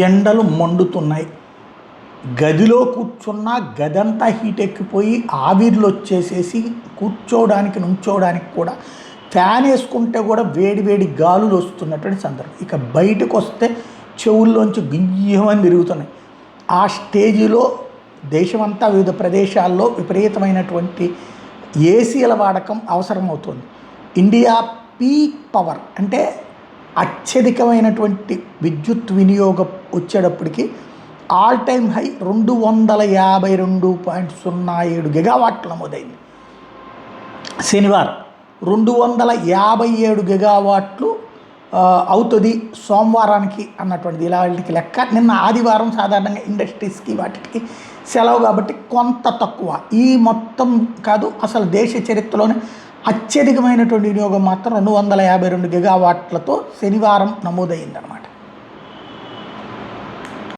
ఎండలు మండుతున్నాయి. గదిలో కూర్చున్నా గదంతా హీట్ ఎక్కిపోయి ఆవిర్లు వచ్చేసేసి కూర్చోవడానికి నుంచోవడానికి కూడా ఫ్యాన్ వేసుకుంటే కూడా వేడి వేడి గాలులు వస్తున్నటువంటి సందర్భం. ఇక బయటకు వస్తే చెవుల్లోంచి గియ్యమని తిరుగుతున్నాయి. ఆ స్టేజిలో దేశమంతా వివిధ ప్రదేశాల్లో విపరీతమైనటువంటి ఏసీల వాడకం అవసరమవుతుంది. ఇండియా పీక్ పవర్ అంటే అత్యధికమైనటువంటి విద్యుత్ వినియోగం వచ్చేటప్పటికి ఆల్ టైమ్ హై 252.07 గిగావాట్లు నమోదైంది. శనివారం 257 గిగావాట్లు అవుతుంది సోమవారానికి అన్నటువంటిది ఇలాంటి లెక్క. నిన్న ఆదివారం సాధారణంగా ఇండస్ట్రీస్కి వాటికి సెలవు కాబట్టి కొంత తక్కువ. ఈ మొత్తం కాదు, అసలు దేశ చరిత్రలోనే అత్యధికమైనటువంటి వినియోగం మాత్రం 252 గిగావాట్లతో శనివారం నమోదైందనమాట.